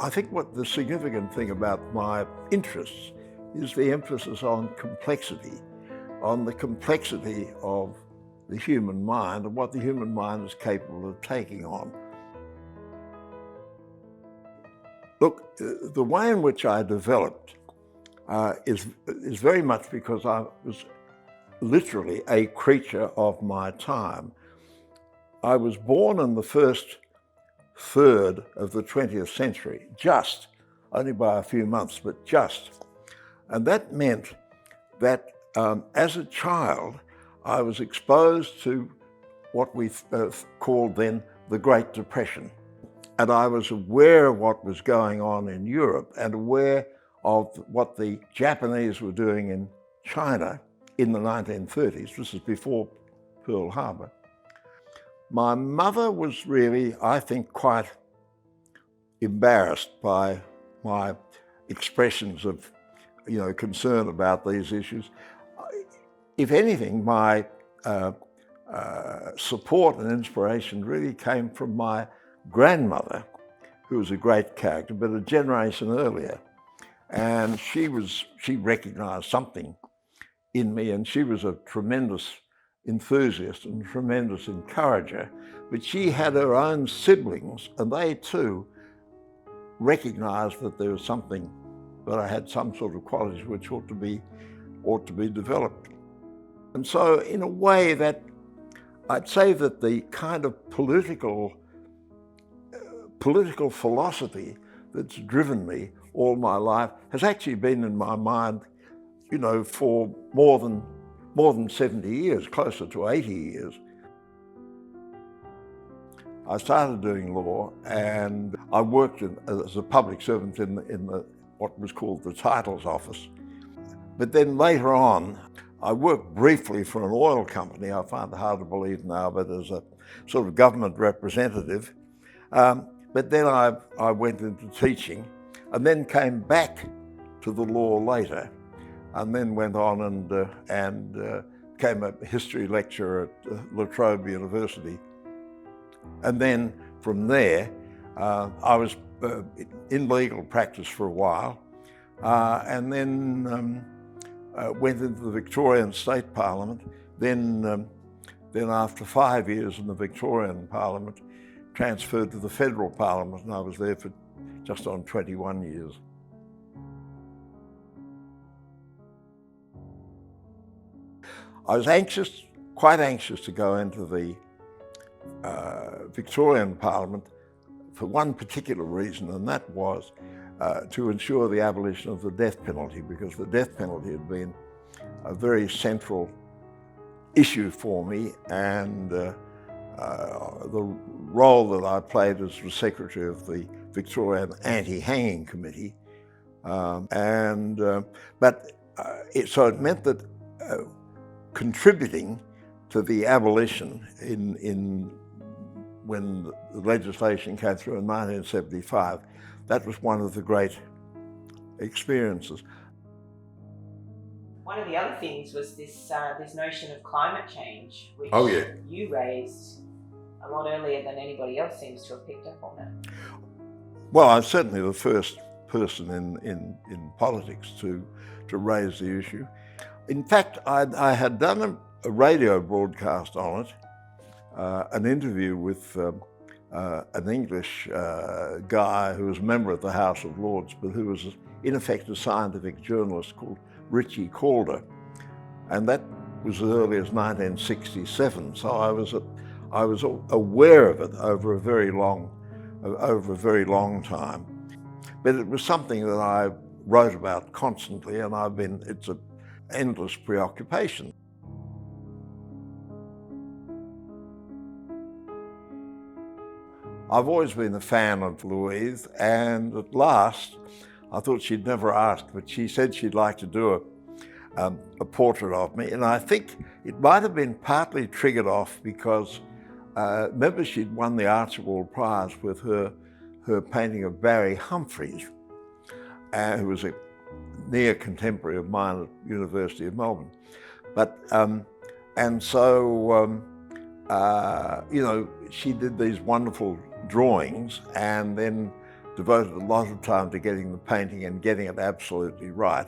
I think what the significant thing about my interests is the emphasis on complexity, on the complexity of the human mind and what the human mind is capable of taking on. Look, the way in which I developed is very much because I was literally a creature of my time. I was born in the first third of the 20th century, just, only by a few months, but just. And that meant that as a child, I was exposed to what we called then the Great Depression. And I was aware of what was going on in Europe and aware of what the Japanese were doing in China in the 1930s. This is before Pearl Harbor. My mother was really, I think, quite embarrassed by my expressions of, concern about these issues. If anything, my support and inspiration really came from my grandmother, who was a great character, but a generation earlier. And she recognized something in me, and she was a tremendous enthusiast and tremendous encourager, but she had her own siblings, and they too recognized that there was something, that I had some sort of qualities which ought to be developed. And so in a way that I'd say that the kind of political philosophy that's driven me all my life has actually been in my mind, for more than 70 years, closer to 80 years. I started doing law, and I worked as a public servant in what was called the titles office. But then later on, I worked briefly for an oil company. I find it hard to believe now, but as a sort of government representative. But then I went into teaching, and then came back to the law later, and then went on and became a history lecturer at La Trobe University. And then from there, I was in legal practice for a while, and then went into the Victorian State Parliament. Then after 5 years in the Victorian Parliament, transferred to the Federal Parliament, and I was there for just on 21 years. I was quite anxious to go into the Victorian Parliament for one particular reason, and that was to ensure the abolition of the death penalty, because the death penalty had been a very central issue for me, and the role that I played as the secretary of the Victorian Anti-Hanging Committee, so it meant that contributing to the abolition when the legislation came through in 1975, that was one of the great experiences. One of the other things was this notion of climate change, which you raised a lot earlier than anybody else seems to have picked up on it. Well, I'm certainly the first person in politics to raise the issue. In fact, I had done a radio broadcast on it, an interview with an English guy who was a member of the House of Lords, but who was in effect a scientific journalist called Richie Calder, and that was as early as 1967. So I was aware of it over a very long time. But it was something that I wrote about constantly, and it's an endless preoccupation. I've always been a fan of Louise, and at last, I thought she'd never ask, but she said she'd like to do a portrait of me, and I think it might have been partly triggered off because remember she'd won the Archibald Prize with her painting of Barry Humphries, who was a near contemporary of mine at the University of Melbourne. But she did these wonderful drawings, and then devoted a lot of time to getting the painting and getting it absolutely right.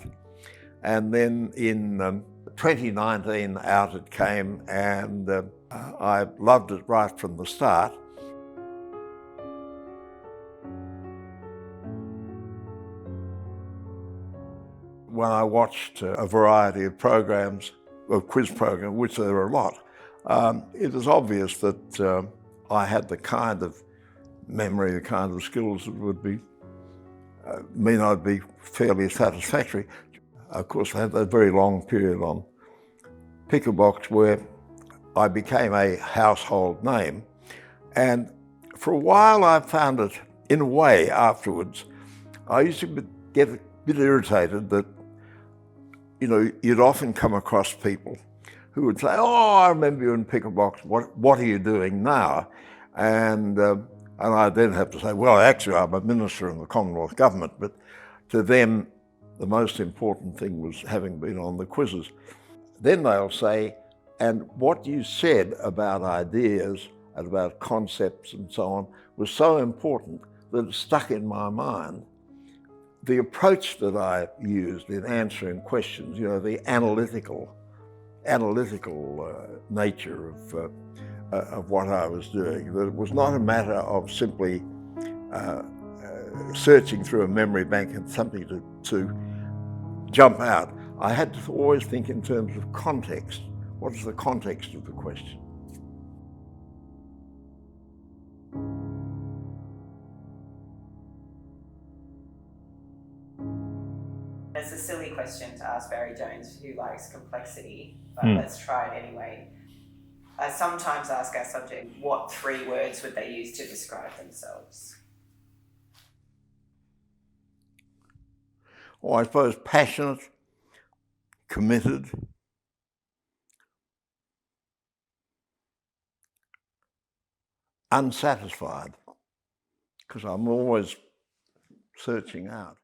And then in 2019, out it came, and I loved it right from the start. When I watched a variety of programs, of quiz programs, which there are a lot, it was obvious that I had the kind of memory, the kind of skills that would mean I'd be fairly satisfactory. Of course, I had that very long period on Pickerbox where I became a household name. And for a while I found it, in a way, afterwards, I used to get a bit irritated that, you know, you'd often come across people who would say, "Oh, I remember you in Pickerbox, what are you doing now?" And I then have to say, well, actually, I'm a minister in the Commonwealth Government, but to them, the most important thing was having been on the quizzes. Then they'll say, and what you said about ideas and about concepts and so on was so important that it stuck in my mind. The approach that I used in answering questions, you know, the analytical nature of what I was doing, that it was not a matter of simply searching through a memory bank and something to jump out. I had to always think in terms of context. What is the context of the question? It's a silly question to ask Barry Jones who likes complexity, but let's try it anyway. I sometimes ask our subject, what 3 words would they use to describe themselves? Well, I suppose passionate, committed, unsatisfied, because I'm always searching out.